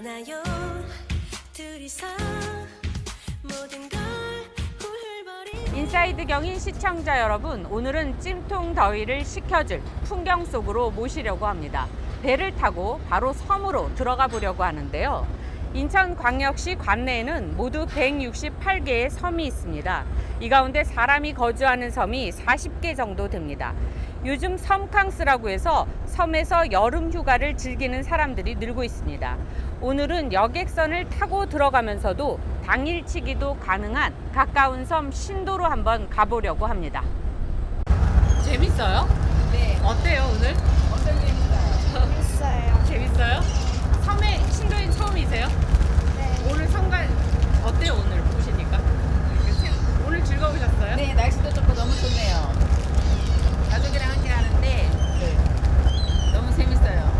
있잖아요. 둘이서 모든 걸 훌훌거리고. 인사이드 경인 시청자 여러분, 오늘은 찜통 더위를 식혀줄 풍경 속으로 모시려고 합니다. 배를 타고 바로 섬으로 들어가 보려고 하는데요. 인천광역시 관내에는 모두 168개의 섬이 있습니다. 이 가운데 사람이 거주하는 섬이 40개 정도 됩니다. 요즘 섬캉스라고 해서 섬에서 여름 휴가를 즐기는 사람들이 늘고 있습니다. 오늘은 여객선을 타고 들어가면서도 당일치기도 가능한 가까운 섬 신도로 한번 가보려고 합니다. 재밌어요? 네. 어때요 오늘? 엄청 재밌어요. 재밌어요. 재밌어요? 섬에 신도인 처음이세요? 네. 오늘 섬관 어때요 오늘 보시니까? 오늘 즐거우셨어요? 네, 날씨도 좋고 너무 좋네요. 가족이랑 함께 하는데 너무 재밌어요.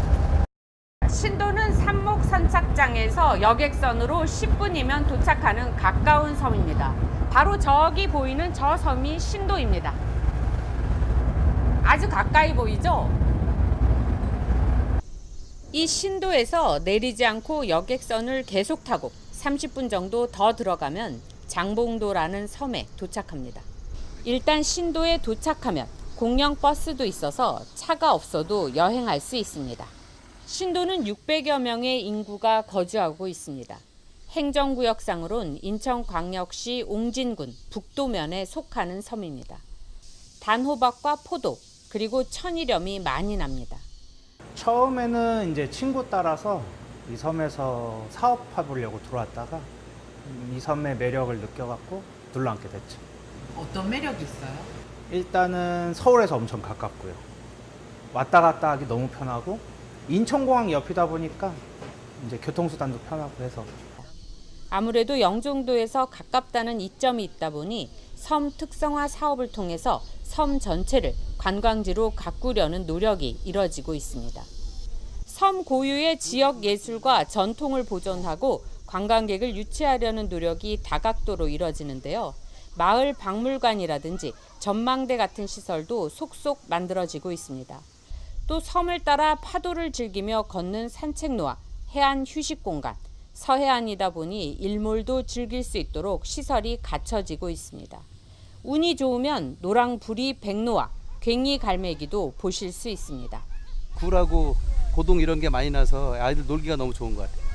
신도는 삼목 선착장에서 여객선으로 10분이면 도착하는 가까운 섬입니다. 바로 저기 보이는 저 섬이 신도입니다. 아주 가까이 보이죠? 이 신도에서 내리지 않고 여객선을 계속 타고 30분 정도 더 들어가면 장봉도라는 섬에 도착합니다. 일단 신도에 도착하면 공영 버스도 있어서 차가 없어도 여행할 수 있습니다. 신도는 600여 명의 인구가 거주하고 있습니다. 행정구역상으론 인천광역시 옹진군 북도면에 속하는 섬입니다. 단호박과 포도 그리고 천일염이 많이 납니다. 처음에는 이제 친구 따라서 이 섬에서 사업해보려고 들어왔다가 이 섬의 매력을 느껴갖고 눌러앉게 됐죠. 어떤 매력이 있어요? 일단은 서울에서 엄청 가깝고요. 왔다 갔다 하기 너무 편하고 인천공항 옆이다 보니까 이제 교통수단도 편하고 해서. 아무래도 영종도에서 가깝다는 이점이 있다 보니 섬 특성화 사업을 통해서 섬 전체를 관광지로 가꾸려는 노력이 이뤄지고 있습니다. 섬 고유의 지역 예술과 전통을 보존하고 관광객을 유치하려는 노력이 다각도로 이뤄지는데요. 마을 박물관이라든지 전망대 같은 시설도 속속 만들어지고 있습니다. 또 섬을 따라 파도를 즐기며 걷는 산책로와 해안 휴식 공간, 서해안이다 보니 일몰도 즐길 수 있도록 시설이 갖춰지고 있습니다. 운이 좋으면 노랑부리 백로와 괭이 갈매기도 보실 수 있습니다. 굴하고 고동 이런 게 많이 나서 아이들 놀기가 너무 좋은 것 같아요.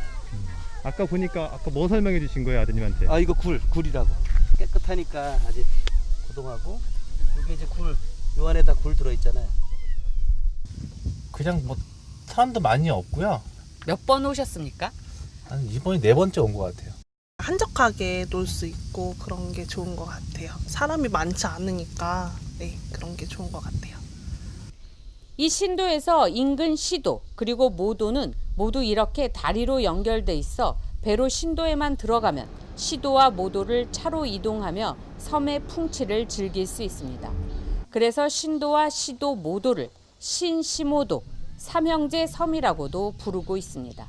아까 보니까 아까 뭐 설명해 주신 거예요, 아드님한테? 아, 이거 굴이라고. 깨끗하니까 아직 고동하고 여기 이제 요 안에다 굴 들어있잖아요. 그냥 뭐 사람도 많이 없고요. 몇 번 오셨습니까? 한 이번이 4번째 온 것 같아요. 한적하게 놀 수 있고 그런 게 좋은 것 같아요. 사람이 많지 않으니까 네, 그런 게 좋은 것 같아요. 이 신도에서 인근 시도 그리고 모도는 모두 이렇게 다리로 연결돼 있어 배로 신도에만 들어가면 시도와 모도를 차로 이동하며 섬의 풍치를 즐길 수 있습니다. 그래서 신도와 시도 모도를 신시모도, 삼형제 섬이라고도 부르고 있습니다.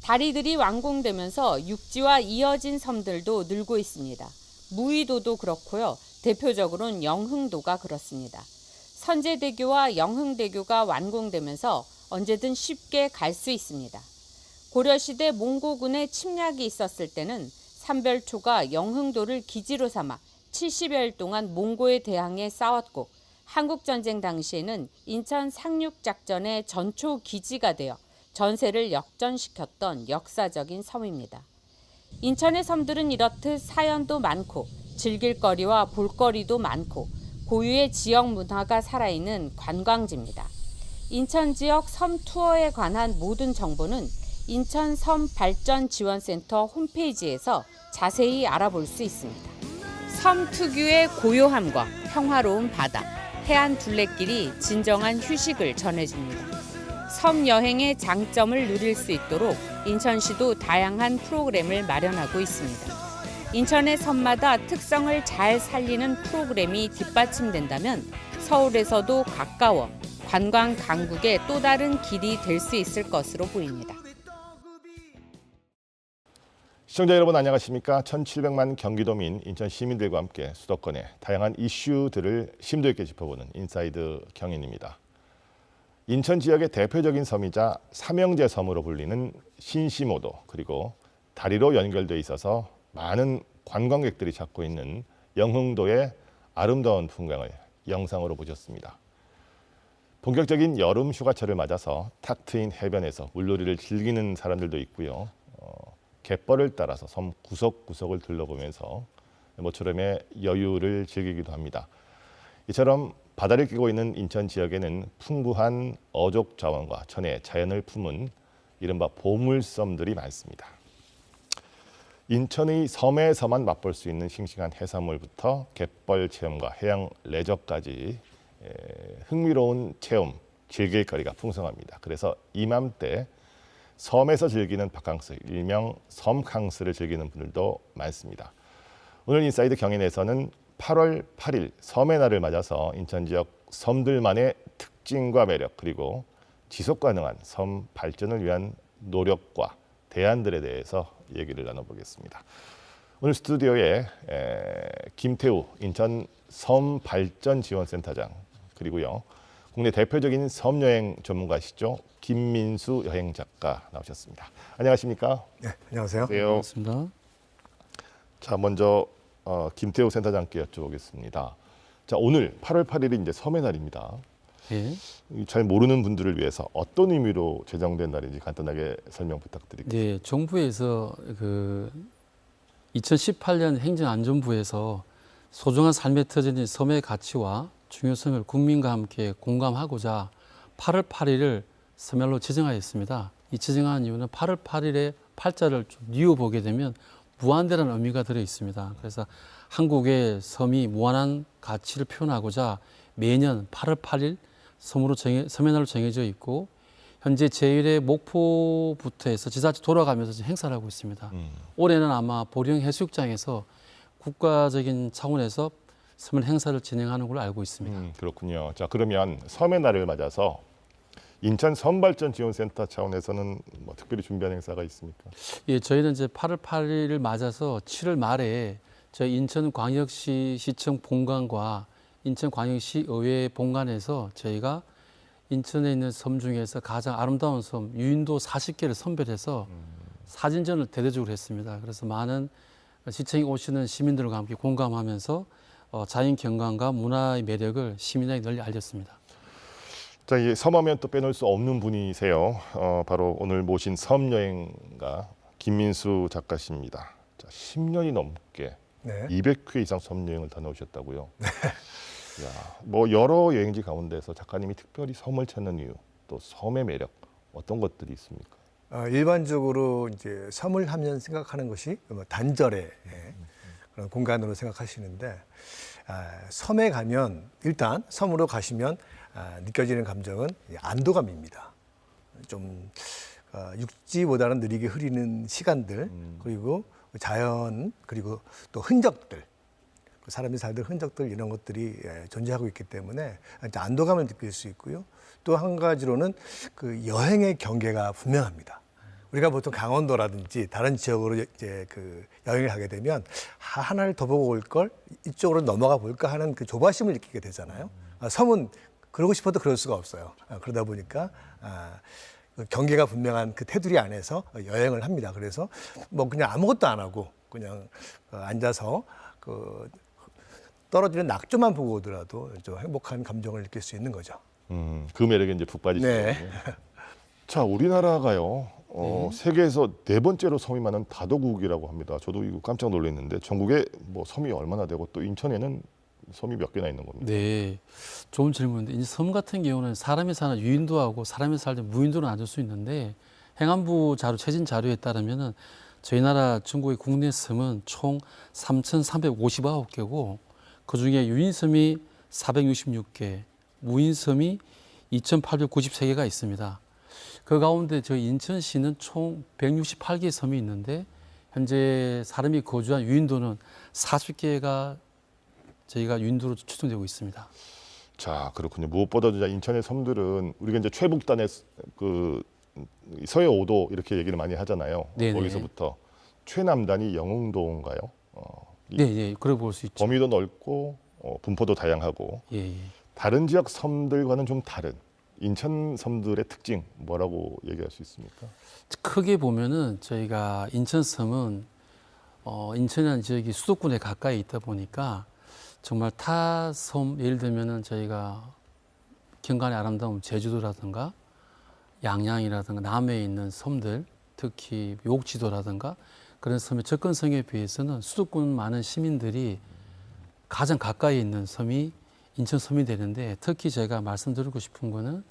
다리들이 완공되면서 육지와 이어진 섬들도 늘고 있습니다. 무의도도 그렇고요. 대표적으로는 영흥도가 그렇습니다. 선제대교와 영흥대교가 완공되면서 언제든 쉽게 갈 수 있습니다. 고려시대 몽고군의 침략이 있었을 때는 삼별초가 영흥도를 기지로 삼아 70여일 동안 몽고에 대항해 싸웠고 한국전쟁 당시에는 인천 상륙작전의 전초 기지가 되어 전세를 역전시켰던 역사적인 섬입니다. 인천의 섬들은 이렇듯 사연도 많고 즐길거리와 볼거리도 많고 고유의 지역 문화가 살아있는 관광지입니다. 인천 지역 섬 투어에 관한 모든 정보는 인천 섬 발전 지원센터 홈페이지에서 자세히 알아볼 수 있습니다. 섬 특유의 고요함과 평화로운 바다, 해안 둘레길이 진정한 휴식을 전해줍니다. 섬 여행의 장점을 누릴 수 있도록 인천시도 다양한 프로그램을 마련하고 있습니다. 인천의 섬마다 특성을 잘 살리는 프로그램이 뒷받침된다면 서울에서도 가까워 관광 강국의 또 다른 길이 될 수 있을 것으로 보입니다. 시청자 여러분 안녕하십니까? 1700만 경기도민 인천 시민들과 함께 수도권의 다양한 이슈들을 심도 있게 짚어보는 인사이드 경인입니다. 인천 지역의 대표적인 섬이자 삼형제 섬으로 불리는 신시모도, 그리고 다리로 연결돼 있어서 많은 관광객들이 찾고 있는 영흥도의 아름다운 풍광을 영상으로 보셨습니다. 본격적인 여름 휴가철을 맞아서 탁 트인 해변에서 물놀이를 즐기는 사람들도 있고요. 갯벌을 따라서 섬 구석구석을 둘러보면서 모처럼의 여유를 즐기기도 합니다. 이처럼 바다를 끼고 있는 인천 지역에는 풍부한 어족 자원과 천혜의 자연을 품은 이른바 보물섬들이 많습니다. 인천의 섬에서만 맛볼 수 있는 싱싱한 해산물부터 갯벌 체험과 해양 레저까지 흥미로운 체험, 즐길 거리가 풍성합니다. 그래서 이맘때 섬에서 즐기는 바캉스, 일명 섬캉스를 즐기는 분들도 많습니다. 오늘 인사이드 경인에서는 8월 8일 섬의 날을 맞아서 인천 지역 섬들만의 특징과 매력, 그리고 지속 가능한 섬 발전을 위한 노력과 대안들에 대해서 얘기를 나눠보겠습니다. 오늘 스튜디오에 김태우 인천 섬발전지원센터장, 그리고요 국내 대표적인 섬여행 전문가시죠, 김민수 여행작가 나오셨습니다. 안녕하십니까? 네, 안녕하세요. 반갑습니다. 자, 먼저 김태우 센터장께 여쭤보겠습니다. 자, 오늘 8월 8일이 이제 섬의 날입니다. 예. 잘 모르는 분들을 위해서 어떤 의미로 제정된 날인지 간단하게 설명 부탁드리겠습니다. 네, 정부에서 그 2018년 행정안전부에서 소중한 삶의 터전인 섬의 가치와 중요성을 국민과 함께 공감하고자 8월 8일을 섬날로 지정하였습니다. 이 지정한 이유는 8월 8일에 팔자를 좀 뉘어보게 되면 무한대라는 의미가 들어 있습니다. 그래서 한국의 섬이 무한한 가치를 표현하고자 매년 8월 8일 섬의 날로 정해져 있고, 현재 제1회 목포부터 해서 지자체 돌아가면서 지금 행사를 하고 있습니다. 올해는 아마 보령 해수욕장에서 국가적인 차원에서 섬을 행사를 진행하는 걸로 알고 있습니다. 그렇군요. 자, 그러면 섬의 날을 맞아서 인천 섬발전지원센터 차원에서는 뭐 특별히 준비한 행사가 있습니까? 예, 저희는 이제 8월 8일을 맞아서 7월 말에 저희 인천광역시 시청 본관과 인천광역시 의회 본관에서 저희가 인천에 있는 섬 중에서 가장 아름다운 섬 유인도 40개를 선별해서 사진전을 대대적으로 했습니다. 그래서 많은 시청에 오시는 시민들과 함께 공감하면서 자연 경관과 문화의 매력을 시민에게 널리 알렸습니다. 자, 이 섬하면 또 빼놓을 수 없는 분이세요. 바로 오늘 모신 섬여행가 김민수 작가십니다. 자, 10년이 넘게 네. 200회 이상 섬여행을 다녀오셨다고요. 야, 뭐 여러 여행지 가운데서 작가님이 특별히 섬을 찾는 이유, 또 섬의 매력 어떤 것들이 있습니까? 일반적으로 이제 섬을 하면 생각하는 것이 단절의 그런 공간으로 생각하시는데, 섬에 가면 일단 섬으로 가시면 느껴지는 감정은 안도감입니다. 좀 육지보다는 느리게 흐리는 시간들, 그리고 자연, 그리고 또 흔적들, 사람이 살던 흔적들, 이런 것들이 존재하고 있기 때문에 안도감을 느낄 수 있고요. 또 한 가지로는 그 여행의 경계가 분명합니다. 우리가 보통 강원도라든지 다른 지역으로 이제 그 여행을 하게 되면 하나를 더 보고 올 걸, 이쪽으로 넘어가 볼까 하는 그 조바심을 느끼게 되잖아요. 섬은 그러고 싶어도 그럴 수가 없어요. 그러다 보니까 그 경계가 분명한 그 테두리 안에서 여행을 합니다. 그래서 뭐 그냥 아무것도 안 하고 그냥 앉아서 그 떨어지는 낙조만 보고 오더라도 좀 행복한 감정을 느낄 수 있는 거죠. 그 매력에 이제 푹 빠지시거든요. 네. 자, 우리나라가요. 세계에서 4번째로 섬이 많은 다도국이라고 합니다. 저도 이거 깜짝 놀랐는데 전국에 뭐 섬이 얼마나 되고 또 인천에는 섬이 몇 개나 있는 겁니다. 네, 좋은 질문인데, 이제 섬 같은 경우는 사람이 사는 유인도하고 사람이 살때 무인도를 나눌 수 있는데, 행안부 자료, 최신 자료에 따르면은 저희 나라 중국의 국내 섬은 총 3,359개고 그 중에 유인섬이 466개, 무인섬이 2,893개가 있습니다. 그 가운데 저희 인천시는 총 168개의 섬이 있는데 현재 사람이 거주한 유인도는 40개가 저희가 유인도로 추정되고 있습니다. 자, 그렇군요. 무엇보다도 인천의 섬들은 우리가 이제 최북단의 그 서해 5도 이렇게 얘기를 많이 하잖아요. 네네. 거기서부터 최남단이 영흥도인가요? 네, 그래 볼 수 있죠. 범위도 넓고 분포도 다양하고 예. 다른 지역 섬들과는 좀 다른 인천 섬들의 특징 뭐라고 얘기할 수 있습니까? 크게 보면은 저희가 인천섬은 인천이라는 지역이 수도권에 가까이 있다 보니까 정말 타 섬, 예를 들면은 저희가 경관의 아름다운 제주도라든가 양양이라든가 남해에 있는 섬들, 특히 욕지도라든가 그런 섬의 접근성에 비해서는 수도권 많은 시민들이 가장 가까이 있는 섬이 인천섬이 되는데, 특히 제가 말씀드리고 싶은 거는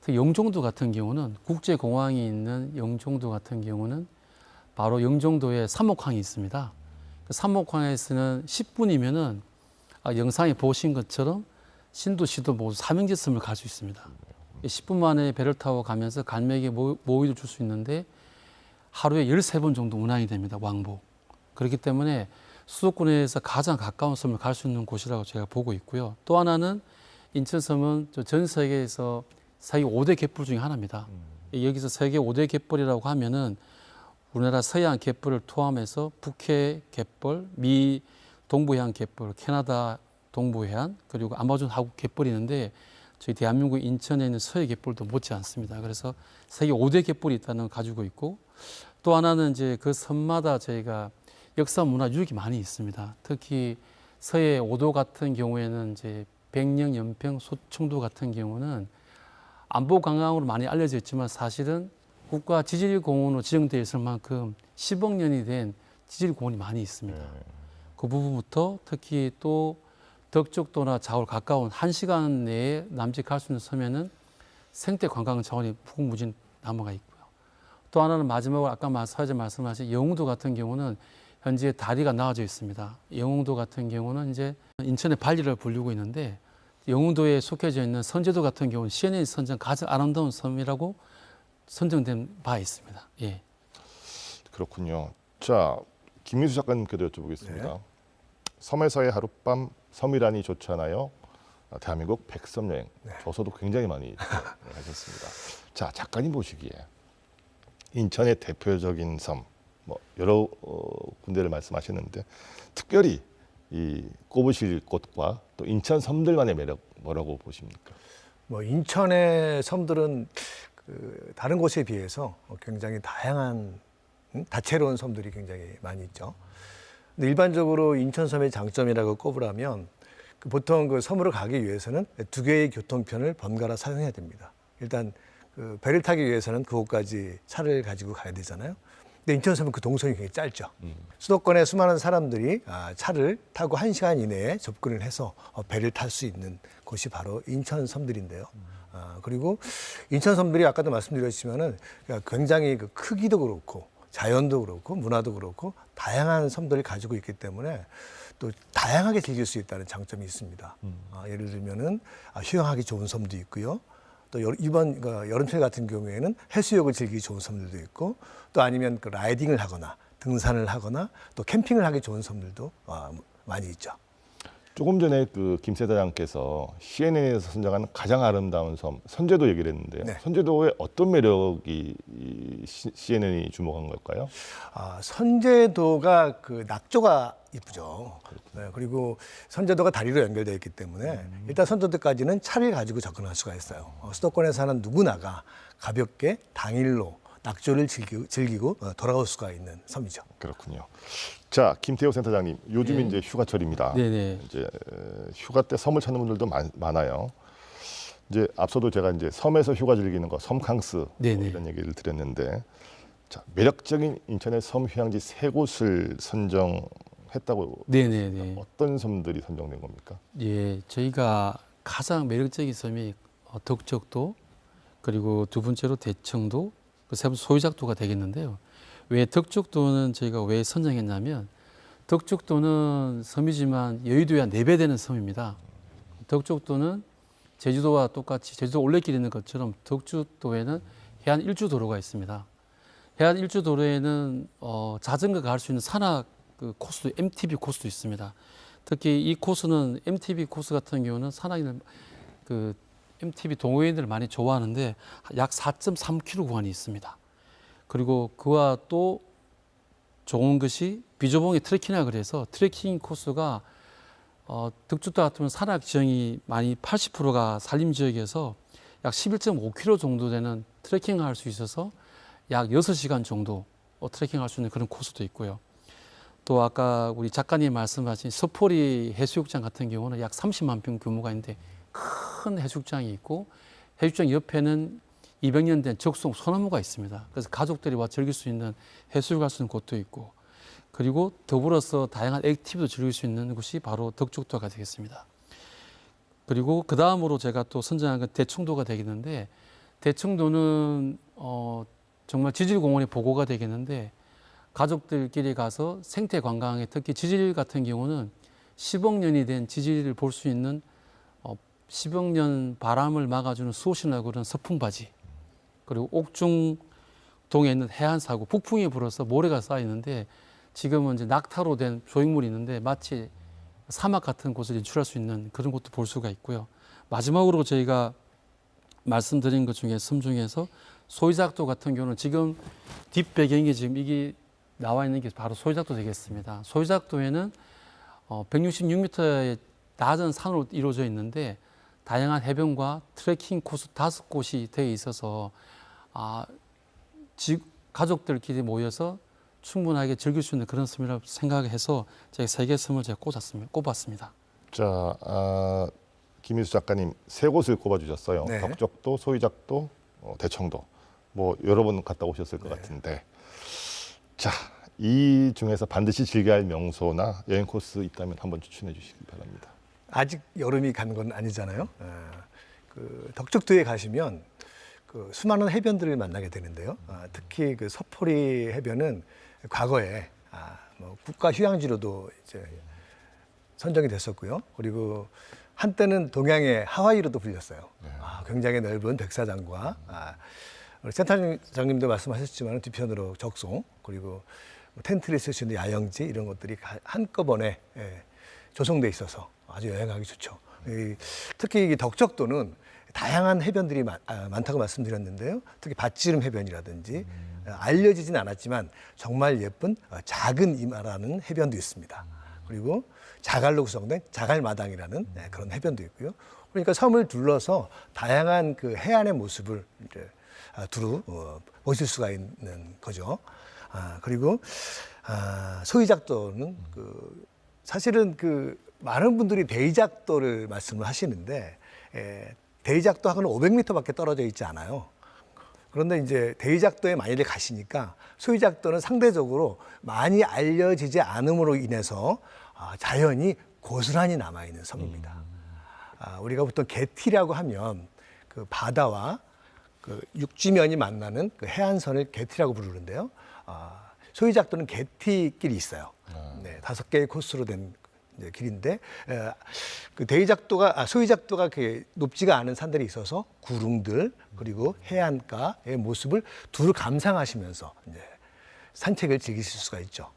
특히 영종도 같은 경우는 국제공항이 있는 영종도 같은 경우는 바로 영종도에 삼목항이 있습니다. 그 삼목항에서는 10분이면은 영상에 보신 것처럼 신도시도 모두 삼형제섬을 갈 수 있습니다. 10분 만에 배를 타고 가면서 갈매기에 모이를 줄 수 있는데 하루에 13번 정도 운항이 됩니다. 왕복. 그렇기 때문에 수도권에서 가장 가까운 섬을 갈 수 있는 곳이라고 제가 보고 있고요. 또 하나는 인천섬은 전 세계에서 세계 5대 갯벌 중에 하나입니다. 여기서 세계 5대 갯벌이라고 하면은 우리나라 서해안 갯벌을 포함해서 북해 갯벌, 미 동부해안 갯벌, 캐나다 동부해안, 그리고 아마존 하구 갯벌이 있는데 저희 대한민국 인천에 있는 서해 갯벌도 못지 않습니다. 그래서 세계 5대 갯벌이 있다는 걸 가지고 있고, 또 하나는 이제 그 섬마다 저희가 역사 문화 유적이 많이 있습니다. 특히 서해 5도 같은 경우에는 이제 백령, 연평, 소청도 같은 경우는 안보 관광으로 많이 알려져 있지만 사실은 국가 지질공원으로 지정되어 있을 만큼 10억 년이 된 지질공원이 많이 있습니다. 그 부분부터 특히 또 덕적도나 자월 가까운 1시간 내에 남직할 수 있는 섬에는 생태 관광 자원이 무궁무진 남아가 있고요. 또 하나는 마지막으로 아까 사회자 말씀하신 영흥도 같은 경우는 현재 다리가 나와져 있습니다. 영흥도 같은 경우는 이제 인천의 발리를 불리고 있는데 영흥도에 속해져 있는 선제도 같은 경우는 CNN 선정 가장 아름다운 섬이라고 선정된 바 있습니다. 예. 그렇군요. 자, 김민수 작가님께도 여쭤보겠습니다. 네. 섬에서의 하룻밤, 섬이라니 좋잖아요. 대한민국 백섬 여행. 네. 저서도 굉장히 많이 하셨습니다. 자, 작가님 보시기에 인천의 대표적인 섬, 뭐 여러 군데를 말씀하셨는데 특별히 이 꼽으실 곳과 또 인천 섬들만의 매력 뭐라고 보십니까? 뭐 인천의 섬들은 다른 곳에 비해서 굉장히 다양한 다채로운 섬들이 굉장히 많이 있죠. 근데 일반적으로 인천섬의 장점이라고 꼽으라면 보통 그 섬으로 가기 위해서는 2개의 교통편을 번갈아 사용해야 됩니다. 일단 그 배를 타기 위해서는 그곳까지 차를 가지고 가야 되잖아요. 근데 인천섬은 그 동선이 굉장히 짧죠. 수도권의 수많은 사람들이 차를 타고 1시간 이내에 접근을 해서 배를 탈 수 있는 곳이 바로 인천섬들인데요. 그리고 인천섬들이 아까도 말씀드렸지만은 굉장히 그 크기도 그렇고 자연도 그렇고 문화도 그렇고 다양한 섬들을 가지고 있기 때문에 또 다양하게 즐길 수 있다는 장점이 있습니다. 예를 들면은 휴양하기 좋은 섬도 있고요. 또 이번 여름철 같은 경우에는 해수욕을 즐기기 좋은 섬들도 있고, 또 아니면 그 라이딩을 하거나 등산을 하거나 또 캠핑을 하기 좋은 섬들도 많이 있죠. 조금 전에 그 김 세대장께서 CNN에서 선정한 가장 아름다운 섬 선제도 얘기를 했는데요. 네. 선제도의 어떤 매력이 CNN이 주목한 걸까요? 선제도가 그 낙조가 이쁘죠. 네, 그리고 선제도가 다리로 연결되어 있기 때문에 일단 선제도까지는 차를 가지고 접근할 수가 있어요. 수도권에 사는 누구나가 가볍게 당일로 낙조를 즐기고 돌아올 수가 있는 섬이죠. 그렇군요. 자, 김태호 센터장님, 요즘 네. 이제 휴가철입니다. 네네. 이제 휴가 때 섬을 찾는 분들도 많아요. 이제 앞서도 제가 이제 섬에서 휴가 즐기는 거, 섬캉스 뭐 네네. 이런 얘기를 드렸는데, 자, 매력적인 인천의 섬 휴양지 3곳을 선정했다고. 네네네. 어떤 섬들이 선정된 겁니까? 예, 저희가 가장 매력적인 섬이 덕적도, 그리고 두 번째로 대청도, 그 세 번째 소유작도가 되겠는데요. 왜 덕적도는 저희가 왜 선정했냐면, 덕적도는 섬이지만 여의도에 한 4배 되는 섬입니다. 덕적도는 제주도와 똑같이 제주도 올레길 있는 것처럼 덕적도에는 해안 일주도로가 있습니다. 해안 일주도로에는 자전거가 갈 수 있는 산악 그 코스도 MTB 코스도 있습니다. 특히 이 코스는 MTB 코스 같은 경우는 산악인을 그 MTB 동호인들 많이 좋아하는데 약 4.3km 구간이 있습니다. 그리고 그와 또 좋은 것이 비조봉의 트레킹이라 그래서 트레킹 코스가 덕주도 같으면 산악 지형이 많이 80%가 산림 지역에서 약 11.5km 정도 되는 트레킹을 할 수 있어서 약 6시간 정도 트레킹할 수 있는 그런 코스도 있고요. 또 아까 우리 작가님 말씀하신 서포리 해수욕장 같은 경우는 약 30만 평 규모가 있는데 큰 해수욕장이 있고 해수욕장 옆에는 200년 된 적송 소나무가 있습니다. 그래서 가족들이 와 즐길 수 있는 해수욕 할 수 있는 곳도 있고 그리고 더불어서 다양한 액티비티도 즐길 수 있는 곳이 바로 덕적도가 되겠습니다. 그리고 그 다음으로 제가 또 선정한 건 대청도가 되겠는데 대청도는 정말 지질공원의 보고가 되겠는데 가족들끼리 가서 생태 관광에 특히 지질 같은 경우는 10억 년이 된 지질을 볼 수 있는 10억 년 바람을 막아주는 수호신이라고 그러는 서풍바지 그리고 옥중동에 있는 해안사고 북풍이 불어서 모래가 쌓이는데 지금은 이제 낙타로 된 조형물이 있는데 마치 사막 같은 곳을 연출할 수 있는 그런 것도 볼 수가 있고요. 마지막으로 저희가 말씀드린 것 중에 섬 중에서 소이작도 같은 경우는 지금 뒷배경이 지금 이게 나와 있는 게 바로 소이작도 되겠습니다. 소이작도에는 166m의 낮은 산으로 이루어져 있는데 다양한 해변과 트레킹 코스 5곳이 되어 있어서 가족들끼리 모여서 충분하게 즐길 수 있는 그런 섬이라고 생각해서 제가 3개 섬을 제가 꼽았습니다. 자, 김희수 작가님 3곳을 꼽아주셨어요. 네. 덕적도, 소이작도, 대청도. 뭐 여러 번 갔다 오셨을 것 같은데 자, 이 중에서 반드시 즐겨야 할 명소나 여행 코스 있다면 한번 추천해 주시기 바랍니다. 아직 여름이 간 건 아니잖아요. 그 덕적도에 가시면 그 수많은 해변들을 만나게 되는데요. 특히 그 서포리 해변은 과거에 뭐 국가 휴양지로도 이제 선정이 됐었고요. 그리고 한때는 동양의 하와이로도 불렸어요. 굉장히 넓은 백사장과 우리 센터장님도 말씀하셨지만 뒤편으로 적송 그리고 텐트를 쓸 수 있는 야영지 이런 것들이 한꺼번에 조성돼 있어서 아주 여행하기 좋죠. 특히 이 덕적도는 다양한 해변들이 많다고 말씀드렸는데요. 특히 밭지름 해변이라든지 알려지진 않았지만 정말 예쁜 작은 이마라는 해변도 있습니다. 그리고 자갈로 구성된 자갈마당이라는 그런 해변도 있고요. 그러니까 섬을 둘러서 다양한 그 해안의 모습을 이제 두루 보실 수가 있는 거죠. 그리고 소이작도는 그 사실은 그 많은 분들이 대이작도를 말씀을 하시는데 대이작도하고는 500m밖에 떨어져 있지 않아요. 그런데 이제 대이작도에 만일에 가시니까 소이작도는 상대적으로 많이 알려지지 않음으로 인해서 자연이 고스란히 남아있는 섬입니다. 우리가 보통 개티라고 하면 그 바다와 그 육지면이 만나는 그 해안선을 개티라고 부르는데요. 소이작도는 개티길이 있어요. 네, 5개의 코스로 된 길인데 그 소이작도가 그 높지가 않은 산들이 있어서 구릉들 그리고 해안가의 모습을 두루 감상하시면서 이제 산책을 즐기실 수가 있죠.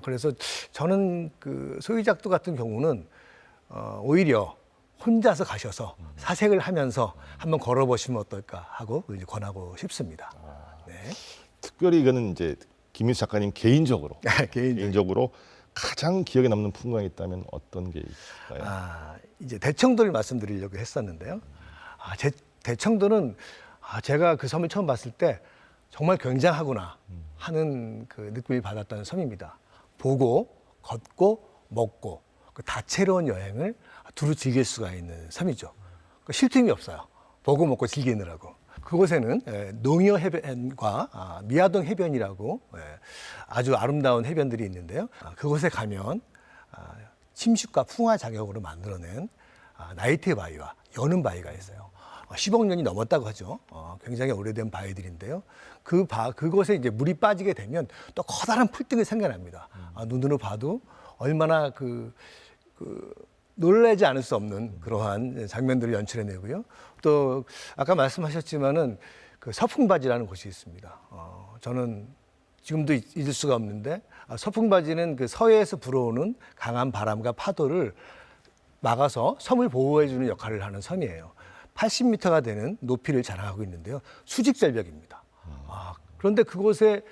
그래서 저는 그 소이작도 같은 경우는 오히려 혼자서 가셔서 사색을 하면서 한번 걸어보시면 어떨까 하고 이제 권하고 싶습니다. 네. 특별히 이거는 이제 김희수 작가님 개인적으로 가장 기억에 남는 풍광이 있다면 어떤 게 있을까요? 이제 대청도를 말씀드리려고 했었는데요. 대청도는 제가 그 섬을 처음 봤을 때 정말 굉장하구나 하는 그 느낌을 받았던 섬입니다. 보고, 걷고, 먹고 그 다채로운 여행을 두루 즐길 수가 있는 섬이죠. 쉴 틈이 없어요. 보고 먹고 즐기느라고. 그곳에는 농여 해변과 미아동 해변이라고 아주 아름다운 해변들이 있는데요. 그곳에 가면 침식과 풍화 자격으로 만들어낸 나이트 바위와 여는 바위가 있어요. 10억 년이 넘었다고 하죠. 굉장히 오래된 바위들인데요. 그곳에 이제 물이 빠지게 되면 또 커다란 풀등이 생겨납니다. 눈으로 봐도 얼마나 놀라지 않을 수 없는 그러한 장면들을 연출해내고요. 또 아까 말씀하셨지만은 그 서풍바지라는 곳이 있습니다. 저는 지금도 잊을 수가 없는데 서풍바지는 그 서해에서 불어오는 강한 바람과 파도를 막아서 섬을 보호해주는 역할을 하는 섬이에요. 80m가 되는 높이를 자랑하고 있는데요. 수직절벽입니다. 그런데 그곳에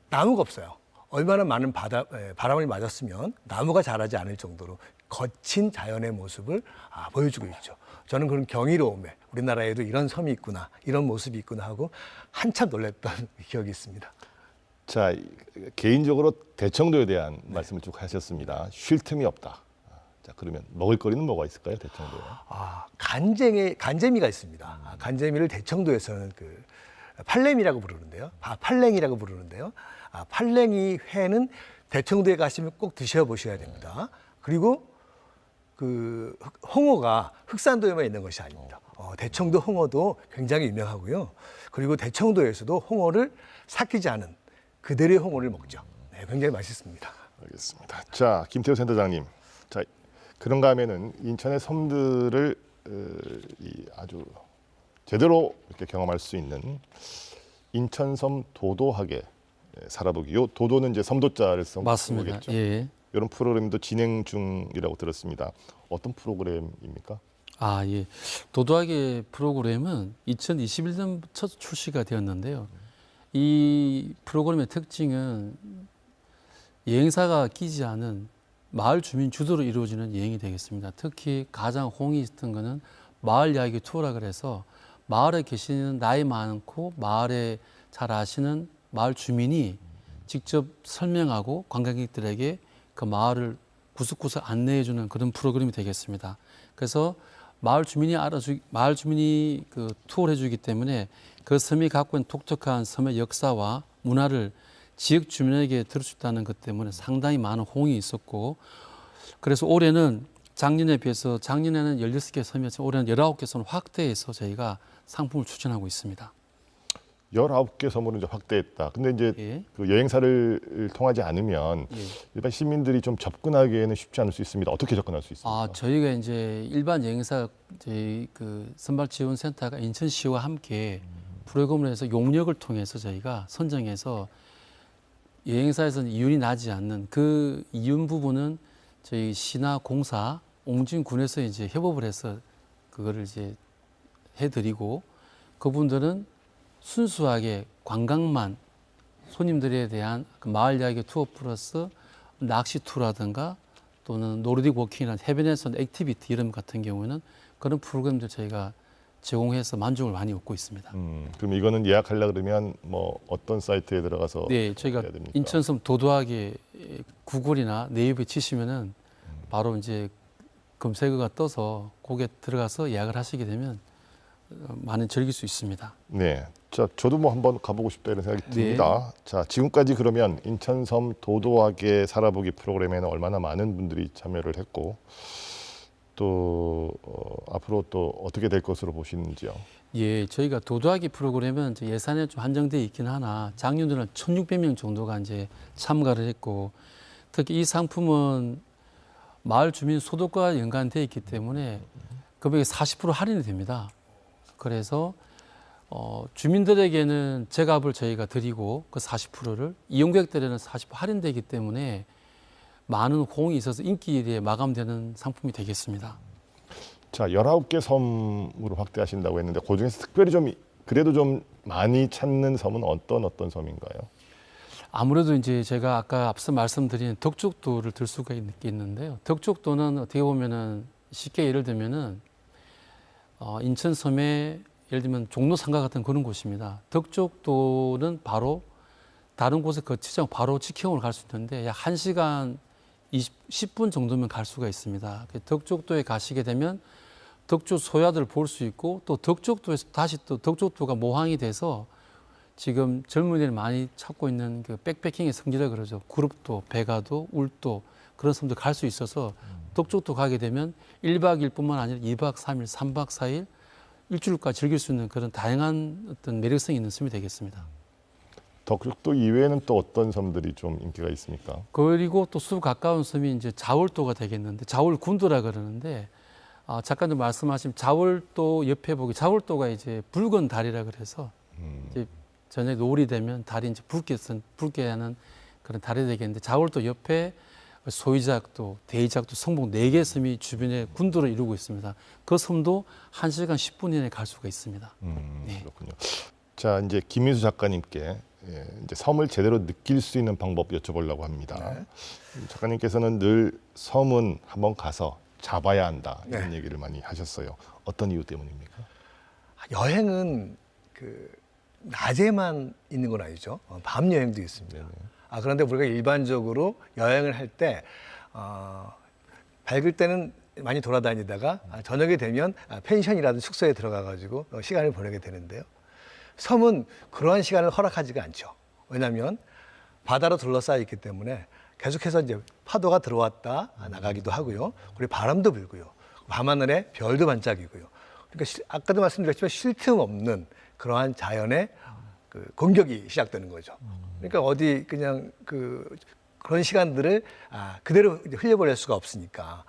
나무가 없어요. 얼마나 많은 바람을 맞았으면 나무가 자라지 않을 정도로 거친 자연의 모습을 보여주고 있죠. 저는 그런 경이로움에 우리나라에도 이런 섬이 있구나, 이런 모습이 있구나 하고 한참 놀랐던 기억이 있습니다. 자, 개인적으로 대청도에 대한 말씀을 쭉 하셨습니다. 쉴 틈이 없다. 자, 그러면 먹을거리는 뭐가 있을까요, 대청도에? 간재미가 있습니다. 간재미를 대청도에서는 그 팔렘이라고 부르는데요. 팔랭이라고 부르는데요. 팔랭이 회는 대청도에 가시면 꼭 드셔보셔야 됩니다. 그리고 그 홍어가 흑산도에만 있는 것이 아닙니다. 대청도 홍어도 굉장히 유명하고요. 그리고 대청도에서도 홍어를 삭히지 않은 그대로의 홍어를 먹죠. 네, 굉장히 맛있습니다. 알겠습니다. 자, 김태우 센터장님. 자, 그런가 하면은 인천의 섬들을 아주 제대로 이렇게 경험할 수 있는 인천섬 도도하게 살아보기. 요 도도는 이제 섬도자를 쓴 맞습니다. 거겠죠. 예. 이런 프로그램도 진행 중이라고 들었습니다. 어떤 프로그램입니까? 예. 도도하게 프로그램은 2021년부터 출시가 되었는데요. 이 프로그램의 특징은 여행사가 끼지 않은 마을 주민 주도로 이루어지는 여행이 되겠습니다. 특히 가장 호응이 있었던 것은 마을 이야기 투어라 그래서 마을에 계시는 나이 많고 마을에 잘 아시는 마을 주민이 직접 설명하고 관광객들에게 그 마을을 구석구석 안내해주는 그런 프로그램이 되겠습니다. 그래서 마을 주민이 그 투어를 해주기 때문에 그 섬이 갖고 있는 독특한 섬의 역사와 문화를 지역 주민에게 들을 수 있다는 것 때문에 상당히 많은 호응이 있었고, 그래서 올해는 작년에 비해서 작년에는 16개 섬이었지만 올해는 19개 섬을 확대해서 저희가 상품을 추천하고 있습니다. 19개 섬으로 이제 확대했다. 근데 이제 그 여행사를 통하지 않으면 일반 시민들이 좀 접근하기에는 쉽지 않을 수 있습니다. 어떻게 접근할 수 있습니까? 저희가 이제 일반 여행사 저희 그 선발지원센터가 인천시와 함께 프로그램을 해서 용역을 통해서 저희가 선정해서 여행사에서는 이윤이 나지 않는 그 이윤 부분은 저희 시나 공사, 옹진군에서 이제 협업을 해서 그거를 이제 해드리고, 그분들은 순수하게 관광만 손님들에 대한 그 마을 이야기 투어 플러스 낚시 투어라든가 또는 노르딕 워킹이나 해변에서 액티비티 이런 같은 경우는 그런 프로그램들 저희가 제공해서 만족을 많이 얻고 있습니다. 그럼 이거는 예약하려 그러면 뭐 어떤 사이트에 들어가서 저희가 해야 됩니까? 인천섬 도도하게 구글이나 네이버에 치시면은 바로 이제 검색어가 떠서 거기에 들어가서 예약을 하시게 되면 많이 즐길 수 있습니다. 네, 자 저도 뭐 한번 가보고 싶다 이런 생각이 듭니다. 자 지금까지 그러면 인천섬 도도하게 살아보기 프로그램에는 얼마나 많은 분들이 참여를 했고 또 앞으로 또 어떻게 될 것으로 보시는지요? 저희가 도도하기 프로그램은 이제 예산에 좀 한정되어 있긴 하나 작년에는 1,600명 정도가 이제 참가를 했고, 특히 이 상품은 마을 주민 소득과 연관되어 있기 때문에 금액이 40% 할인이 됩니다. 그래서 주민들에게는 제값을 저희가 드리고 그 40%를 이용객들에는 40% 할인되기 때문에 많은 호응이 있어서 인기에 마감되는 상품이 되겠습니다. 자, 19개 섬으로 확대하신다고 했는데 그중에서 특별히 좀 그래도 좀 많이 찾는 섬은 어떤 섬인가요? 아무래도 이제 제가 아까 앞서 말씀드린 덕족도를 들 수가 있는데요. 덕족도는 어떻게 보면은 쉽게 예를 들면은 인천섬에 예를 들면 종로상가 같은 그런 곳입니다. 덕족도는 바로 다른 곳에 거치지 않고 바로 직행으로 갈 수 있는데 약 1시간 10분 정도면 갈 수가 있습니다. 덕족도에 가시게 되면 덕조 소야들을 볼 수 있고 또 덕족도에서 다시 또 덕족도가 모항이 돼서 지금 젊은이들 많이 찾고 있는 그 백패킹의 성지라 그러죠. 그룹도, 배가도, 울도 그런 섬들 갈 수 있어서 덕족도 가게 되면 1박 2일뿐만 아니라 2박 3일, 3박 4일, 일주일까지 즐길 수 있는 그런 다양한 어떤 매력성이 있는 섬이 되겠습니다. 덕족도 이외에는 또 어떤 섬들이 좀 인기가 있습니까? 그리고 또 수 가까운 섬이 이제 자월도가 되겠는데 자월군도라 그러는데 작가님 말씀하신 자월도 옆에 보기 자월도가 이제 붉은 달이라 그래서 이제 저녁 노을이 되면 달이 이제 붉게 하는 그런 달이 되겠는데 자월도 옆에 소이작도, 대이작도, 성북 4개 섬이 주변에 군도를 이루고 있습니다. 그 섬도 1시간 10분 이내에 갈 수가 있습니다. 그렇군요. 자, 이제 김민수 작가님께 이제 섬을 제대로 느낄 수 있는 방법 여쭤보려고 합니다. 네. 작가님께서는 늘 섬은 한번 가서 잡아야 한다 이런 네. 얘기를 많이 하셨어요. 어떤 이유 때문입니까? 여행은 낮에만 있는 건 아니죠. 밤 여행도 있습니다. 네네. 그런데 우리가 일반적으로 여행을 할 때 밝을 때는 많이 돌아다니다가 저녁이 되면 펜션이라든지 숙소에 들어가가지고 시간을 보내게 되는데요. 섬은 그러한 시간을 허락하지가 않죠. 왜냐하면 바다로 둘러싸여 있기 때문에 계속해서 이제 파도가 들어왔다 나가기도 하고요. 그리고 바람도 불고요. 밤하늘에 별도 반짝이고요. 그러니까 아까도 말씀드렸지만 쉴 틈 없는 그러한 자연의 공격이 시작되는 거죠. 그러니까 어디 그냥 그런 시간들을 그대로 흘려보낼 수가 없으니까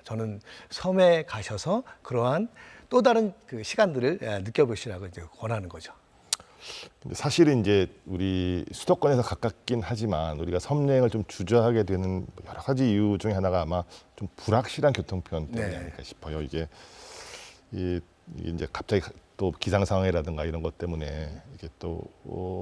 저는 섬에 가셔서 그러한 또 다른 시간들을 느껴보시라고 이제 권하는 거죠. 근데 사실은 이제 우리 수도권에서 가깝긴 하지만 우리가 섬 여행을 좀 주저하게 되는 여러 가지 이유 중에 하나가 아마 좀 불확실한 교통편 때문이 아닐까 싶어요. 이게 이제 갑자기 또 기상 상황이라든가 이런 것 때문에 이게 또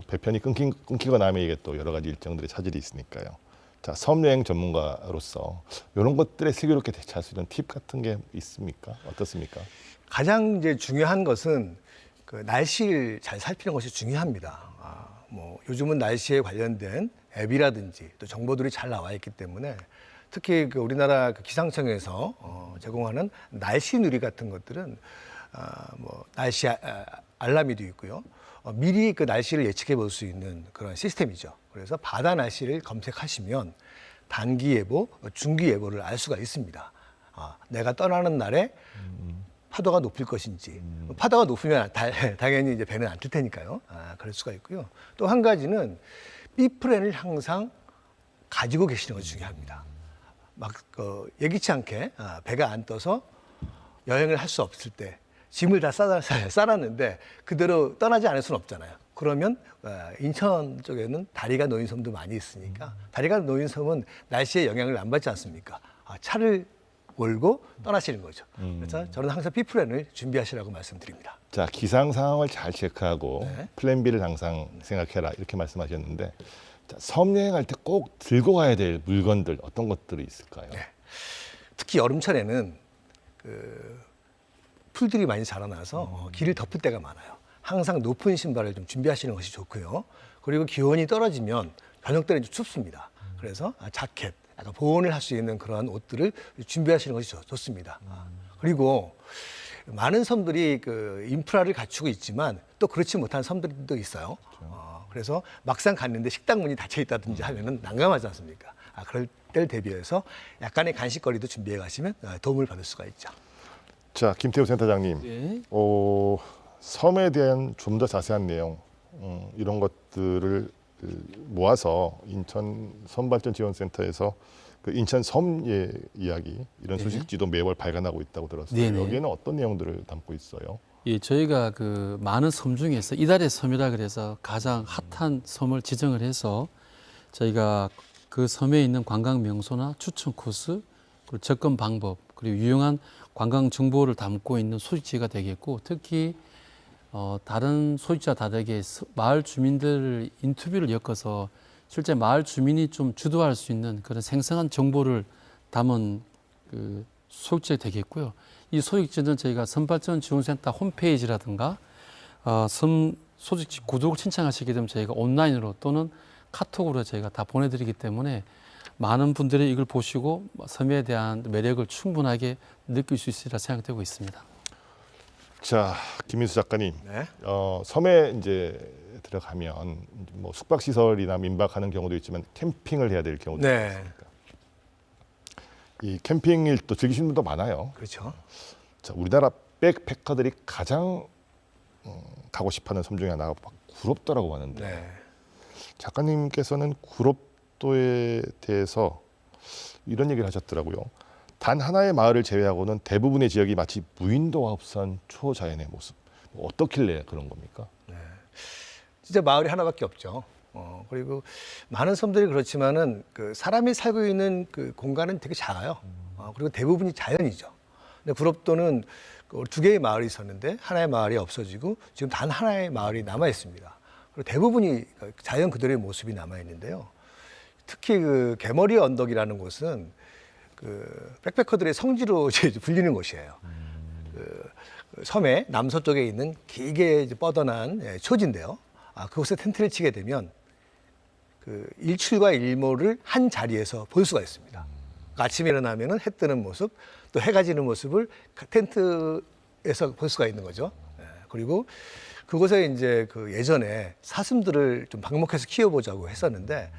배편이 끊기거나 하면 이게 또 여러 가지 일정들의 차질이 있으니까요. 자, 섬 여행 전문가로서 이런 것들에 슬기롭게 대처할 수 있는 팁 같은 게 있습니까? 어떻습니까? 가장 이제 중요한 것은 날씨를 잘 살피는 것이 중요합니다. 요즘은 날씨에 관련된 앱이라든지 또 정보들이 잘 나와 있기 때문에 특히 우리나라 기상청에서 제공하는 날씨 누리 같은 것들은 날씨 알람이도 있고요. 미리 날씨를 예측해 볼 수 있는 그런 시스템이죠. 그래서 바다 날씨를 검색하시면 단기 예보, 중기 예보를 알 수가 있습니다. 내가 떠나는 날에 파도가 높을 것인지, 파도가 높으면 당연히 이제 배는 안 뜰 테니까요. 그럴 수가 있고요. 또 한 가지는 B플랜을 항상 가지고 계시는 것이 중요합니다. 예기치 않게 배가 안 떠서 여행을 할 수 없을 때 짐을 다 싸놨는데 그대로 떠나지 않을 수는 없잖아요. 그러면 인천 쪽에는 다리가 놓인 섬도 많이 있으니까 다리가 놓인 섬은 날씨에 영향을 안 받지 않습니까? 차를 몰고 떠나시는 거죠. 그래서 저는 항상 B플랜을 준비하시라고 말씀드립니다. 자, 기상 상황을 잘 체크하고 네. 플랜 B를 항상 생각해라 이렇게 말씀하셨는데 자, 섬 여행할 때 꼭 들고 가야 될 물건들 어떤 것들이 있을까요? 네. 특히 여름철에는 풀들이 많이 자라나서 길을 덮을 때가 많아요. 항상 높은 신발을 좀 준비하시는 것이 좋고요. 그리고 기온이 떨어지면 저녁 때는 좀 춥습니다. 그래서 자켓, 약간 보온을 할 수 있는 그러한 옷들을 준비하시는 것이 좋습니다. 그리고 많은 섬들이 인프라를 갖추고 있지만 또 그렇지 못한 섬들도 있어요. 그래서 막상 갔는데 식당 문이 닫혀 있다든지 하면은 난감하지 않습니까? 그럴 때를 대비해서 약간의 간식거리도 준비해 가시면 도움을 받을 수가 있죠. 자, 김태우 센터장님, 네. 섬에 대한 좀 더 자세한 내용 이런 것들을 모아서 인천 섬발전지원센터에서 인천 섬의 이야기 이런 소식지도 매월 발간하고 있다고 들었어요. 네네. 여기에는 어떤 내용들을 담고 있어요? 예, 저희가 많은 섬 중에서 이달의 섬이라 그래서 가장 핫한 섬을 지정을 해서 저희가 그 섬에 있는 관광 명소나 추천 코스, 그리고 접근 방법, 그리고 유용한 관광 정보를 담고 있는 소식지가 되겠고, 특히 다른 소식지와 다르게 마을 주민들 인터뷰를 엮어서 실제 마을 주민이 좀 주도할 수 있는 그런 생생한 정보를 담은 소식지가 되겠고요. 이 소식지는 저희가 섬발전지원센터 홈페이지라든가 섬 소식지 구독을 신청하시게 되면 저희가 온라인으로 또는 카톡으로 저희가 다 보내드리기 때문에 많은 분들이 이걸 보시고 섬에 대한 매력을 충분하게 느낄 수 있으리라 생각되고 있습니다. 자, 김민수 작가님, 네. 섬에 이제 들어가면 뭐 숙박 시설이나 민박하는 경우도 있지만 캠핑을 해야 될 경우도 네. 있습니다. 이 캠핑을 또 즐기시는 분도 많아요. 그렇죠. 자, 우리나라 백패커들이 가장 가고 싶어하는 섬 중에 하나가 구롭도라고 하는데 네. 작가님께서는 구롭도에 대해서 이런 얘기를 하셨더라고요. 단 하나의 마을을 제외하고는 대부분의 지역이 마치 무인도와 흡사한 초자연의 모습. 어떻길래 그런 겁니까? 진짜 마을이 하나밖에 없죠. 그리고 많은 섬들이 그렇지만은 사람이 살고 있는 공간은 되게 작아요. 그리고 대부분이 자연이죠. 근데 구롭도는 두 개의 마을이 있었는데 하나의 마을이 없어지고 지금 단 하나의 마을이 남아 있습니다. 그리고 대부분이 자연 그대로의 모습이 남아 있는데요. 특히 그 개머리 언덕이라는 곳은 그 백패커들의 성지로 이제 불리는 곳이에요. 그 섬의 남서쪽에 있는 길게 이제 뻗어난 초지인데요. 그곳에 텐트를 치게 되면 그 일출과 일몰을 한 자리에서 볼 수가 있습니다. 아침에 일어나면은 해 뜨는 모습, 또 해가 지는 모습을 텐트에서 볼 수가 있는 거죠. 그리고 그곳에 이제 그 예전에 사슴들을 좀 방목해서 키워보자고 했었는데,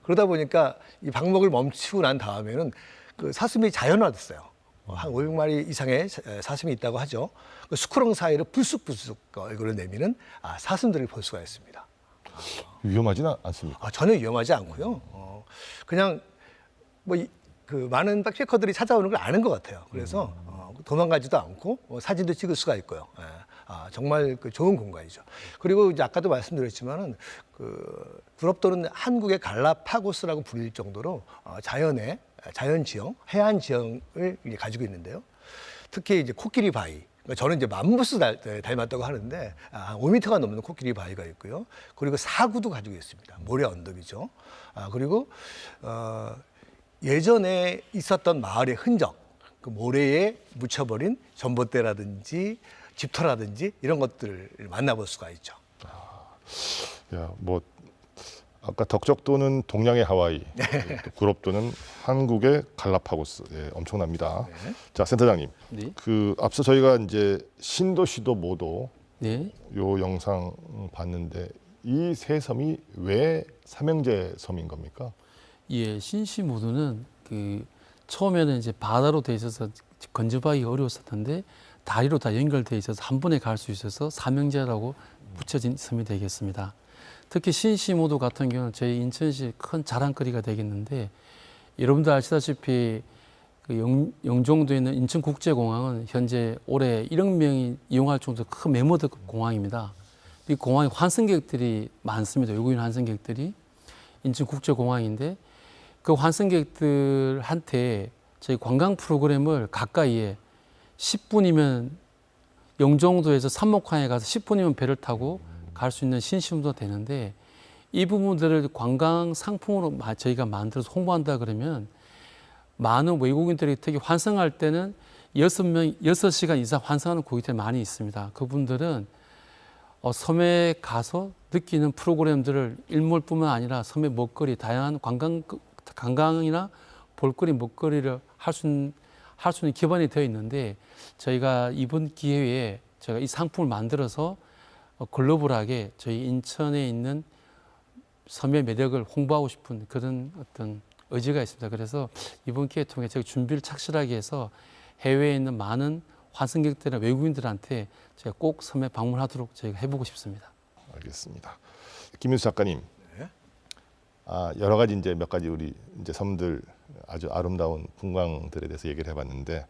그러다 보니까 이 방목을 멈추고 난 다음에는 그 사슴이 자연화됐어요. 한 500마리 이상의 사슴이 있다고 하죠. 그 수크렁 사이로 불쑥불쑥 얼굴을 내미는 사슴들을 볼 수가 있습니다. 위험하지는 않습니까? 전혀 위험하지 않고요. 그냥 뭐 그 많은 백패커들이 찾아오는 걸 아는 것 같아요. 그래서 도망가지도 않고 사진도 찍을 수가 있고요. 정말 그 좋은 공간이죠. 그리고 이제 아까도 말씀드렸지만은 그 구럽도는 한국의 갈라파고스라고 불릴 정도로 자연 지형, 해안 지형을 가지고 있는데요. 특히 이제 코끼리 바위. 저는 이제 맘무스 닮았다고 하는데 5m가 넘는 코끼리 바위가 있고요. 그리고 사구도 가지고 있습니다. 모래 언덕이죠. 그리고 예전에 있었던 마을의 흔적, 그 모래에 묻혀버린 전봇대라든지 집터라든지 이런 것들을 만나볼 수가 있죠. 야, 뭐 아까 덕적도는 동양의 하와이, 또 구럽도는 한국의 갈라파고스, 엄청납니다. 네. 자, 센터장님, 네. 그 앞서 저희가 이제 신도, 시도, 모도 네. 요 영상 봤는데 이 세 섬이 왜 삼형제 섬인 겁니까? 예, 신시 모두는 그 처음에는 이제 바다로 돼 있어서 건조하기 어려웠었는데 다리로 다 연결돼 있어서 한 번에 갈 수 있어서 삼형제라고 붙여진 섬이 되겠습니다. 특히 신시 모두 같은 경우는 저희 인천시 큰 자랑거리가 되겠는데, 여러분들 아시다시피 그 영종도에 있는 인천국제공항은 현재 올해 1억 명이 이용할 정도로 큰 메모드 공항입니다. 이 공항에 환승객들이 많습니다. 외국인 환승객들이. 인천국제공항인데 그 환승객들한테 저희 관광 프로그램을 가까이에 10분이면 영종도에서 삼목항에 가서 10분이면 배를 타고 갈 수 있는 신시모도 되는데, 이 부분들을 관광 상품으로 저희가 만들어서 홍보한다 그러면 많은 외국인들이 특히 환승할 때는 6시간 이상 환승하는 고객들이 많이 있습니다. 그분들은 섬에 가서 느끼는 프로그램들을 일몰뿐만 아니라 섬의 먹거리, 다양한 관광이나 볼거리, 먹거리를 할 수 있는 기반이 되어 있는데, 저희가 이번 기회에 제가 이 상품을 만들어서 글로벌하게 저희 인천에 있는 섬의 매력을 홍보하고 싶은 그런 어떤 의지가 있습니다. 그래서 이번 기회 통해 제가 준비를 착실하게 해서 해외에 있는 많은 환승객들이나 외국인들한테 제가 꼭 섬에 방문하도록 저희가 해보고 싶습니다. 알겠습니다. 김윤수 작가님, 여러 가지 이제 몇 가지 우리 이제 섬들 아주 아름다운 풍광들에 대해서 얘기를 해봤는데,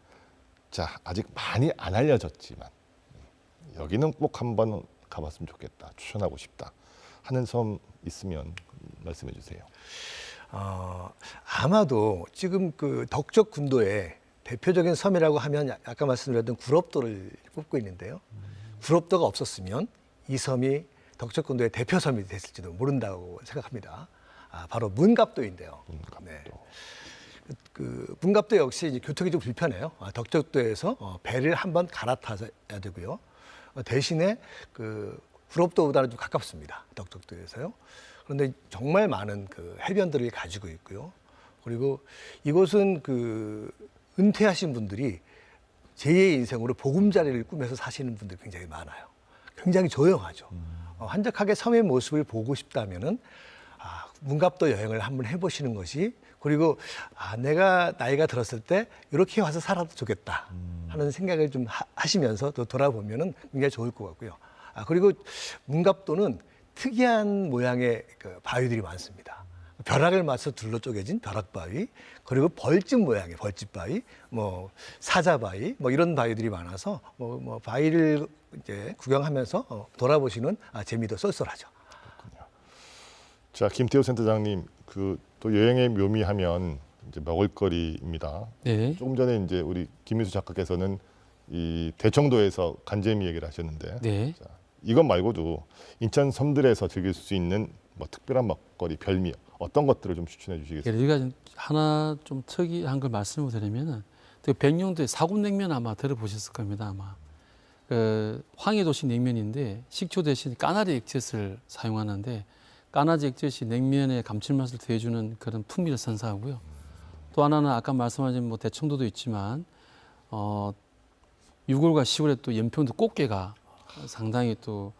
자, 아직 많이 안 알려졌지만 여기는 꼭 한번 가봤으면 좋겠다, 추천하고 싶다 하는 섬 있으면 말씀해 주세요. 아마도 지금 그 덕적 군도의 대표적인 섬이라고 하면 아까 말씀드렸던 구럽도를 꼽고 있는데요. 구럽도가 없었으면 이 섬이 덕적 군도의 대표 섬이 됐을지도 모른다고 생각합니다. 바로 문갑도인데요. 네. 그 문갑도 역시 이제 교통이 좀 불편해요. 덕적도에서 배를 한번 갈아타야 되고요. 대신에 그 구럽도보다는 좀 가깝습니다. 덕적도에서요. 그런데 정말 많은 그 해변들을 가지고 있고요. 그리고 이곳은 그 은퇴하신 분들이 제2의 인생으로 보금자리를 꾸며서 사시는 분들이 굉장히 많아요. 굉장히 조용하죠. 한적하게 섬의 모습을 보고 싶다면은 문갑도 여행을 한번 해보시는 것이, 그리고 내가 나이가 들었을 때 이렇게 와서 살아도 좋겠다 하는 생각을 좀 하시면서 또 돌아보면은 굉장히 좋을 것 같고요. 그리고 문갑도는 특이한 모양의 그 바위들이 많습니다. 벼락을 맞서 둘러 쪼개진 벼락바위, 그리고 벌집 모양의 벌집바위, 뭐 사자바위, 뭐 이런 바위들이 많아서 뭐 바위를 이제 구경하면서 돌아보시는 재미도 쏠쏠하죠. 그렇군요. 자, 김태호 센터장님, 그 또 여행의 묘미하면 이제 먹을거리입니다. 네. 조금 전에 이제 우리 김윤수 작가께서는 이 대청도에서 간재미 얘기를 하셨는데, 네. 자, 이것 말고도 인천 섬들에서 즐길 수 있는 뭐 특별한 먹거리, 별미 어떤 것들을 좀 추천해 주시겠어요? 여기가 하나 좀 특이한 걸 말씀을 드리면은 백령도의 사군냉면 아마 들어보셨을 겁니다. 아마 그 황해도식 냉면인데 식초 대신 까나리 액젓을 사용하는데 까나리 액젓이 냉면의 감칠맛을 더해주는 그런 풍미를 선사하고요. 또 하나는 아까 말씀하신 뭐 대청도도 있지만 6월과 10월에 또 연평도 꽃게가 상당히 또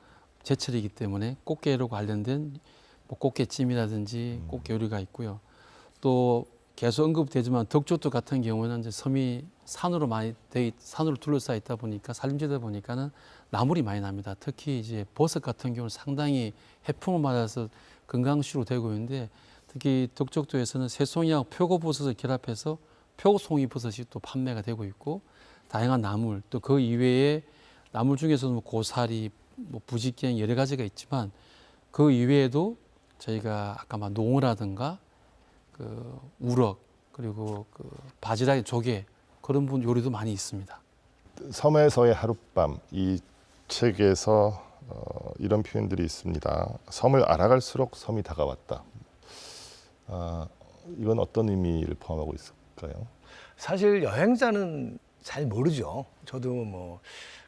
제철이기 때문에 꽃게로 관련된 뭐 꽃게찜이라든지 꽃게 요리가 있고요. 또 계속 언급되지만 덕조도 같은 경우는 이제 섬이 산으로 산으로 둘러싸여 있다 보니까 산림지다 보니까는 나물이 많이 납니다. 특히 이제 버섯 같은 경우는 상당히 해풍을 맞아서 건강식으로 되고 있는데 특히 덕적도에서는 새송이하고 표고버섯을 결합해서 표송이버섯이 또 판매가 되고 있고 다양한 나물 또 그 이외에 나물 중에서도 뭐 고사리, 뭐 부지깽 여러 가지가 있지만 그 이외에도 저희가 아까 막 농어라든가 그 우럭 그리고 그 바지락의 조개 그런 분 요리도 많이 있습니다. 섬에서의 하룻밤 이 책에서 이런 표현들이 있습니다. 섬을 알아갈수록 섬이 다가왔다. 이건 어떤 의미를 포함하고 있을까요? 사실 여행자는 잘 모르죠. 저도 뭐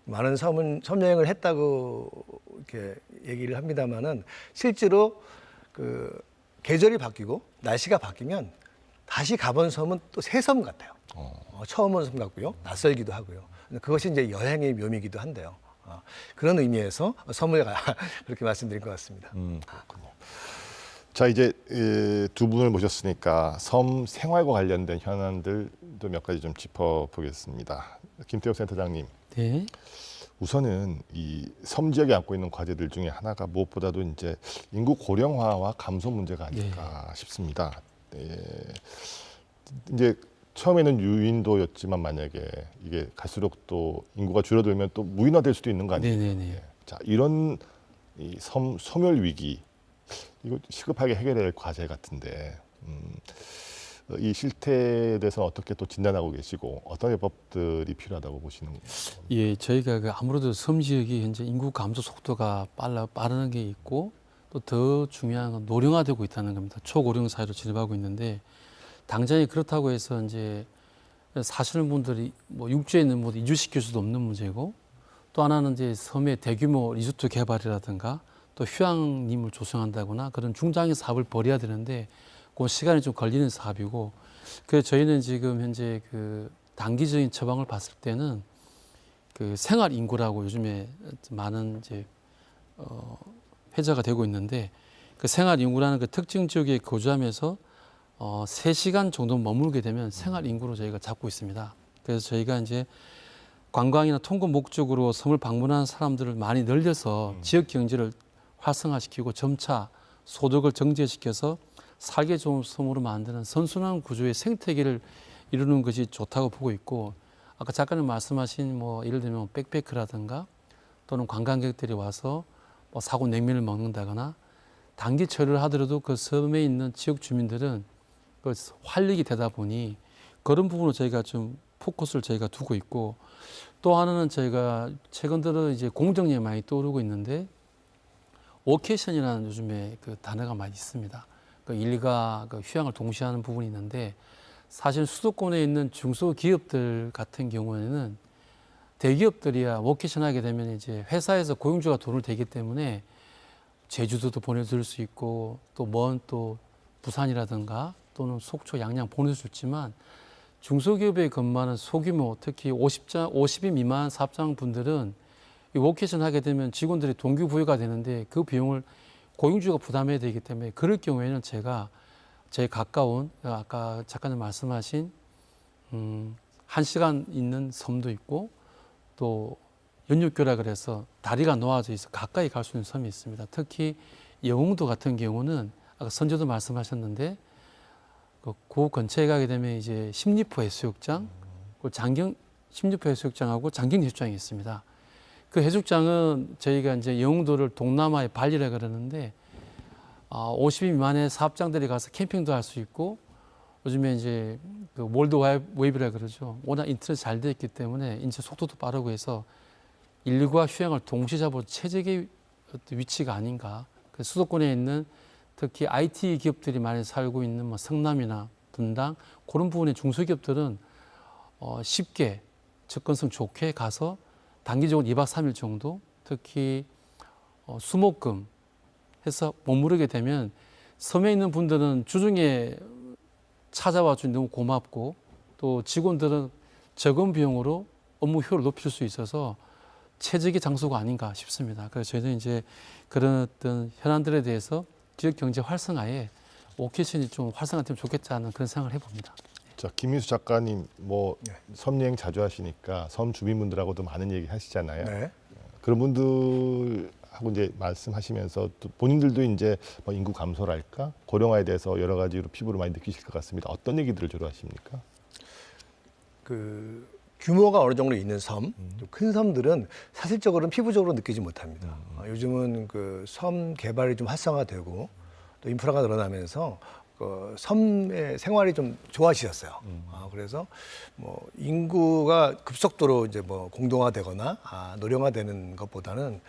많은 섬 여행을 했다고 이렇게 얘기를 합니다만은 실제로 그 계절이 바뀌고 날씨가 바뀌면 다시 가본 섬은 또 새 섬 같아요. 처음 온 섬 같고요. 낯설기도 하고요. 그것이 이제 여행의 묘미이기도 한데요. 그런 의미에서 섬을 그렇게 말씀드린 것 같습니다. 그렇군요. 자, 이제 두 분을 모셨으니까 섬 생활과 관련된 현안들도 몇 가지 좀 짚어보겠습니다. 김태욱 센터장님. 네. 우선은 이 섬 지역에 안고 있는 과제들 중에 하나가 무엇보다도 이제 인구 고령화와 감소 문제가 아닐까 싶습니다. 이제 처음에는 유인도였지만 만약에 이게 갈수록 또 인구가 줄어들면 또 무인화될 수도 있는 거 아니에요? 네네네. 자, 이런 이 소멸 위기 이거 시급하게 해결해야 할 과제 같은데 이 실태에 대해서 어떻게 또 진단하고 계시고 어떤 해법들이 필요하다고 보시는 거예요? 예, 저희가 아무래도 섬 지역이 현재 인구 감소 속도가 빠르는 게 있고 또 더 중요한 건 노령화되고 있다는 겁니다. 초고령 사회로 진입하고 있는데 당장에 그렇다고 해서 이제 사시는 분들이 뭐 육지에 있는 분들 이주시킬 수도 없는 문제고 또 하나는 이제 섬의 대규모 리조트 개발이라든가 또 휴양림을 조성한다거나 그런 중장기 사업을 벌여야 되는데 그 시간이 좀 걸리는 사업이고 그래서 저희는 지금 현재 그 단기적인 처방을 봤을 때는 그 생활 인구라고 요즘에 많은 이제 회자가 되고 있는데 그 생활 인구라는 그 특정 지역에 거주하면서 3시간 정도 머물게 되면 생활 인구로 저희가 잡고 있습니다. 그래서 저희가 이제 관광이나 통근 목적으로 섬을 방문하는 사람들을 많이 늘려서 지역 경제를 활성화시키고 점차 소득을 정제시켜서 살기 좋은 섬으로 만드는 선순환 구조의 생태계를 이루는 것이 좋다고 보고 있고 아까 작가님 말씀하신 뭐 예를 들면 백패크라든가 또는 관광객들이 와서 뭐 사고 냉면을 먹는다거나 단기 처리를 하더라도 그 섬에 있는 지역 주민들은 그 활력이 되다 보니 그런 부분으로 저희가 좀 포커스를 저희가 두고 있고 또 하나는 저희가 최근 들어 이제 공정력이 많이 떠오르고 있는데 워케이션이라는 요즘에 그 단어가 많이 있습니다. 그 일과 그 휴양을 동시에 하는 부분이 있는데 사실 수도권에 있는 중소기업들 같은 경우에는 대기업들이야 워케이션 하게 되면 이제 회사에서 고용주가 돈을 대기 때문에 제주도도 보내줄 수 있고 또 먼 또 부산이라든가 또는 속초, 양양 보낼 수 있지만 중소기업에 근무하는 소규모 특히 50인 미만 사업장 분들은 이 워케이션 하게 되면 직원들이 동기부여가 되는데 그 비용을 고용주가 부담해야 되기 때문에 그럴 경우에는 제가 제 가까운 아까 작가님 말씀하신 1시간 있는 섬도 있고 또 연육교라 그래서 다리가 놓아져 있어 가까이 갈 수 있는 섬이 있습니다. 특히 영흥도 같은 경우는 아까 선조도 말씀하셨는데 그 근처에 가게 되면 이제 심리포 해수욕장, 심리포 해수욕장하고 장경 해수욕장이 있습니다. 그 해수욕장은 저희가 이제 영흥도를 동남아의 발리라 그러는데 50인 미만의 사업장들이 가서 캠핑도 할 수 있고 요즘에 이제 그 월드 웨이브라 그러죠. 워낙 인터넷 잘 되어 있기 때문에 인체 속도도 빠르고 해서 인류가 휴양을 동시에 잡은 최적의 어떤 위치가 아닌가. 그 수도권에 있는 특히 IT 기업들이 많이 살고 있는 뭐 성남이나 분당 그런 부분의 중소기업들은 쉽게 접근성 좋게 가서 단기적으로 2박 3일 정도 특히 수목금 해서 머무르게 되면 섬에 있는 분들은 주중에 찾아와 주니 너무 고맙고 또 직원들은 적은 비용으로 업무 효율을 높일 수 있어서 최적의 장소가 아닌가 싶습니다. 그래서 저희는 이제 그런 어떤 현안들에 대해서 지역 경제 활성화에 워케이션이 좀 활성화되면 좋겠지 않은 그런 생각을 해봅니다. 자, 김민수 작가님 뭐 섬 여행 자주 하시니까 섬 주민분들하고도 많은 얘기 하시잖아요. 네. 그런 분들하고 이제 말씀하시면서 또 본인들도 이제 뭐 인구 감소랄까 고령화에 대해서 여러 가지로 피부로 많이 느끼실 것 같습니다. 어떤 얘기들을 주로 하십니까? 그 규모가 어느 정도 있는 섬, 큰 섬들은 사실적으로는 피부적으로 느끼지 못합니다. 요즘은 그 섬 개발이 좀 활성화되고 또 인프라가 늘어나면서 그 섬의 생활이 좀 좋아지셨어요. 그래서 뭐 인구가 급속도로 이제 뭐 공동화되거나 노령화되는 것보다는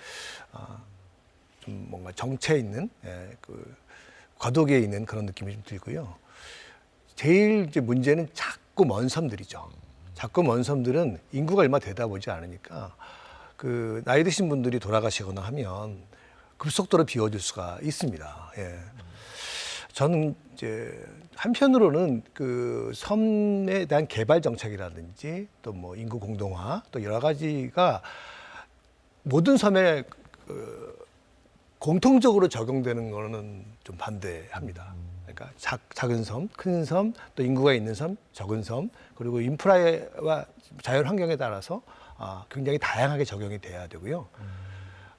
좀 뭔가 정체에 있는 그 과도기에 있는 그런 느낌이 좀 들고요. 제일 이제 문제는 작고 먼 섬들이죠. 작고 먼 섬들은 인구가 얼마 되다 보지 않으니까 그 나이 드신 분들이 돌아가시거나 하면 급속도로 비워질 수가 있습니다. 예. 저는 이제 한편으로는 그 섬에 대한 개발 정책이라든지 또 뭐 인구 공동화 또 여러 가지가 모든 섬에 공통적으로 적용되는 거는 좀 반대합니다. 그러니까 작은 섬, 큰 섬, 또 인구가 있는 섬, 적은 섬, 그리고 인프라와 자연 환경에 따라서 굉장히 다양하게 적용이 돼야 되고요.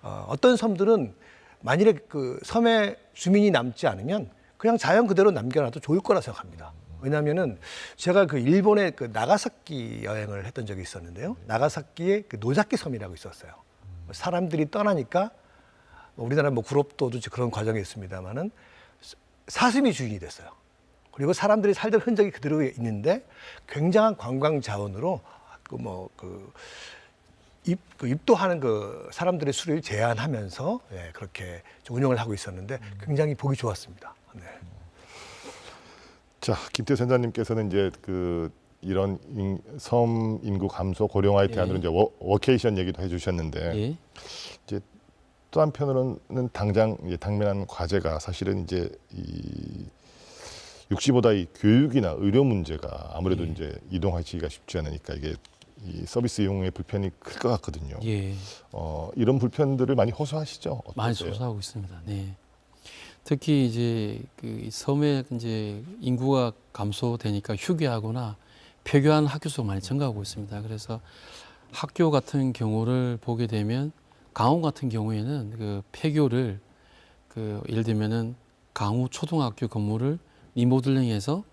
어떤 섬들은 만일에 그 섬에 주민이 남지 않으면 그냥 자연 그대로 남겨놔도 좋을 거라 생각합니다. 왜냐하면은 제가 그 일본의 그 나가사키 여행을 했던 적이 있었는데요. 나가사키에 그 노자키 섬이라고 있었어요. 사람들이 떠나니까 우리나라 뭐 구롭도도 그런 과정이 있습니다만은 사슴이 주인이 됐어요. 그리고 사람들이 살던 흔적이 그대로 있는데 굉장한 관광 자원으로 입도하는 그 사람들의 수를 제한하면서 그렇게 운영을 하고 있었는데 굉장히 보기 좋았습니다. 네. 자, 김태우 센터님께서는 이제 그 이런 섬 인구 감소 고령화에 대한 이제 워케이션 얘기도 해주셨는데 이제 또 한편으로는 당장 이제 당면한 과제가 사실은 이제 이 육지보다 이 교육이나 의료 문제가 아무래도 이제 이동하기가 쉽지 않으니까 이게 이 서비스 이용의 불편이 클 것 같거든요. 이런 불편들을 많이 호소하시죠? 어떠세요? 많이 호소하고 있습니다. 네. 특히 이제 그 섬에 이제 인구가 감소되니까 휴교하거나 폐교하는 학교 수가 많이 증가하고 있습니다. 그래서 학교 같은 경우를 보게 되면 강원 같은 경우에는 그 폐교를 그 예를 들면은 강우 초등학교 건물을 리모델링해서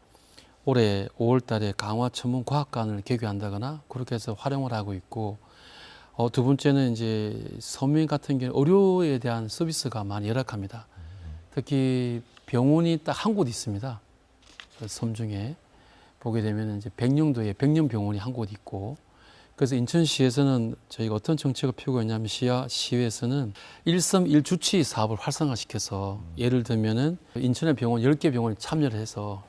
올해 5월 달에 강화 천문 과학관을 개교한다거나 그렇게 해서 활용을 하고 있고 두 번째는 이제 섬 같은 경우 의료에 대한 서비스가 많이 열악합니다. 특히 병원이 딱 한 곳 있습니다. 섬 중에 보게 되면 이제 백령도에 백령병원이 한 곳 있고 그래서 인천시에서는 저희가 어떤 정책을 펴고 있냐면 시에서는 일섬 1주치 사업을 활성화시켜서 예를 들면은 인천의 병원 10개 병원이 참여를 해서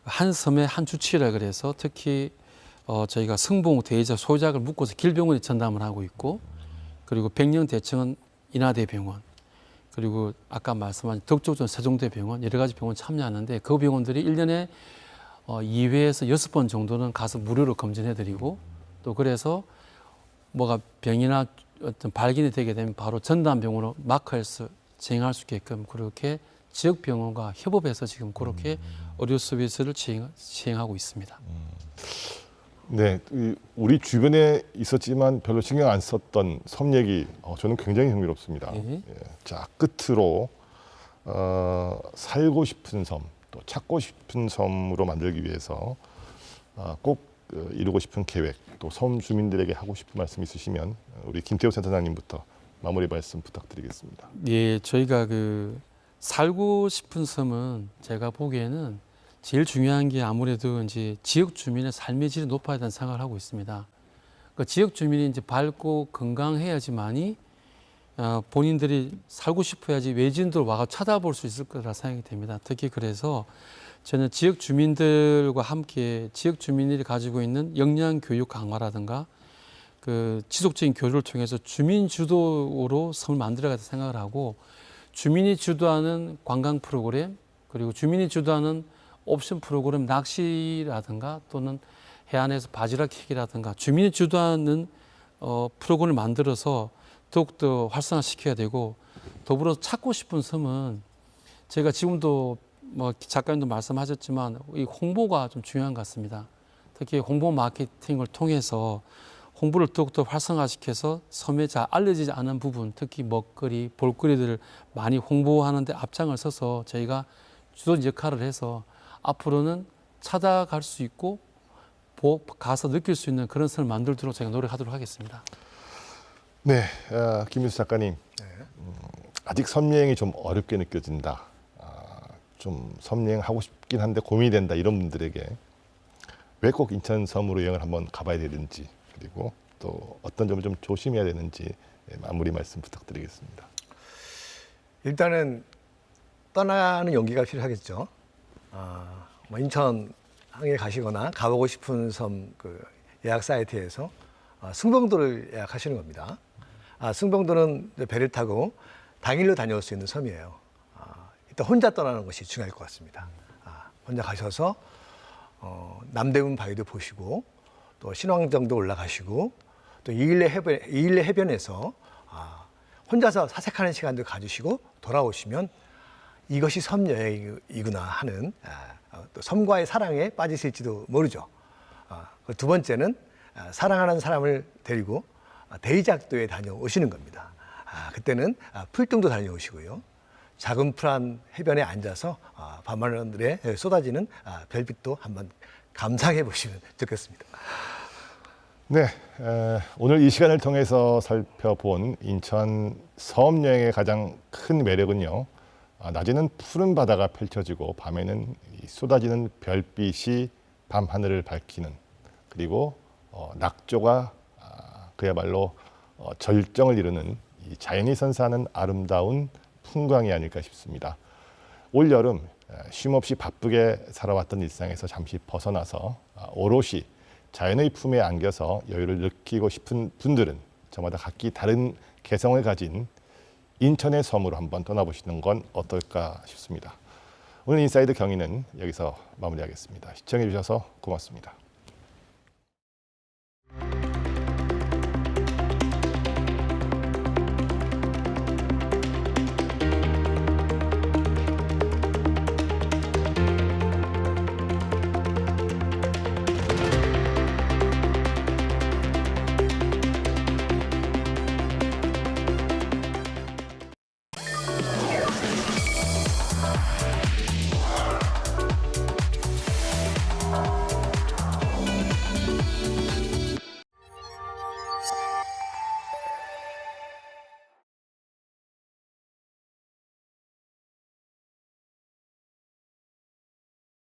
한 섬에 한 주치라 그래서 특히 저희가 성봉 대의자 소유자를 묶어서 길병원에 전담을 하고 있고 그리고 백령 대청은 인하대병원 그리고 아까 말씀하신 덕조전 세종대병원 여러 가지 병원 참여하는데 그 병원들이 1년에 2회에서 6번 정도는 가서 무료로 검진해드리고 또 그래서 뭐가 병이나 어떤 발견이 되게 되면 바로 전담병원으로 마크해서 진행할 수 있게끔 그렇게 지역 병원과 협업해서 지금 그렇게 의료 서비스를 시행하고 있습니다. 네, 우리 주변에 있었지만 별로 신경 안 썼던 섬 얘기 저는 굉장히 흥미롭습니다. 자, 끝으로 살고 싶은 섬, 또 찾고 싶은 섬으로 만들기 위해서 꼭 이루고 싶은 계획, 또 섬 주민들에게 하고 싶은 말씀 있으시면 우리 김태우 센터장님부터 마무리 말씀 부탁드리겠습니다. 예, 저희가 그 살고 싶은 섬은 제가 보기에는 제일 중요한 게 아무래도 이제 지역 주민의 삶의 질이 높아야 된다는 생각을 하고 있습니다. 그 지역 주민이 이제 밝고 건강해야지만이 본인들이 살고 싶어야지 외지인들 와가 쳐다볼 수 있을 거라 생각이 됩니다. 특히 그래서 저는 지역 주민들과 함께 지역 주민들이 가지고 있는 역량 교육 강화라든가 그 지속적인 교류를 통해서 주민 주도로 섬을 만들어가자 생각을 하고 주민이 주도하는 관광 프로그램 그리고 주민이 주도하는 옵션 프로그램 낚시라든가 또는 해안에서 바지락 캐기라든가 주민이 주도하는 프로그램을 만들어서 더욱더 활성화시켜야 되고 더불어 찾고 싶은 섬은 제가 지금도 뭐 작가님도 말씀하셨지만 이 홍보가 좀 중요한 것 같습니다. 특히 홍보 마케팅을 통해서 홍보를 더욱더 활성화시켜서 섬에 잘 알려지지 않은 부분, 특히 먹거리, 볼거리들을 많이 홍보하는 데 앞장을 서서 저희가 주도 역할을 해서 앞으로는 찾아갈 수 있고 가서 느낄 수 있는 그런 섬을 만들도록 제가 노력하도록 하겠습니다. 네, 김민수 작가님. 아직 섬 여행이 좀 어렵게 느껴진다. 좀 섬 여행하고 싶긴 한데 고민이 된다. 이런 분들에게 왜 꼭 인천 섬으로 여행을 한번 가봐야 되는지 그리고 또 어떤 점을 좀 조심해야 되는지 마무리 말씀 부탁드리겠습니다. 일단은 떠나는 용기가 필요하겠죠. 뭐 인천항에 가시거나 가보고 싶은 섬 그 예약 사이트에서 승봉도를 예약하시는 겁니다. 승봉도는 배를 타고 당일로 다녀올 수 있는 섬이에요. 일단 혼자 떠나는 것이 중요할 것 같습니다. 혼자 가셔서 남대문 바위도 보시고 또 신왕정도 올라가시고 또 이일레 해변에서 혼자서 사색하는 시간도 가지시고 돌아오시면 이것이 섬 여행이구나 하는 또 섬과의 사랑에 빠지실지도 모르죠. 두 번째는 사랑하는 사람을 데리고 대이작도에 다녀오시는 겁니다. 그때는 풀등도 다녀오시고요. 작은 푸른 해변에 앉아서 밤하늘에 쏟아지는 별빛도 한번 감상해 보시면 좋겠습니다. 네, 오늘 이 시간을 통해서 살펴본 인천 섬 여행의 가장 큰 매력은요. 낮에는 푸른 바다가 펼쳐지고 밤에는 쏟아지는 별빛이 밤 하늘을 밝히는 그리고 낙조가 그야말로 절정을 이루는 이 자연이 선사하는 아름다운 풍광이 아닐까 싶습니다. 올 여름 쉼없이 바쁘게 살아왔던 일상에서 잠시 벗어나서 오롯이 자연의 품에 안겨서 여유를 느끼고 싶은 분들은 저마다 각기 다른 개성을 가진 인천의 섬으로 한번 떠나보시는 건 어떨까 싶습니다. 오늘 인사이드 경위는 여기서 마무리하겠습니다. 시청해 주셔서 고맙습니다.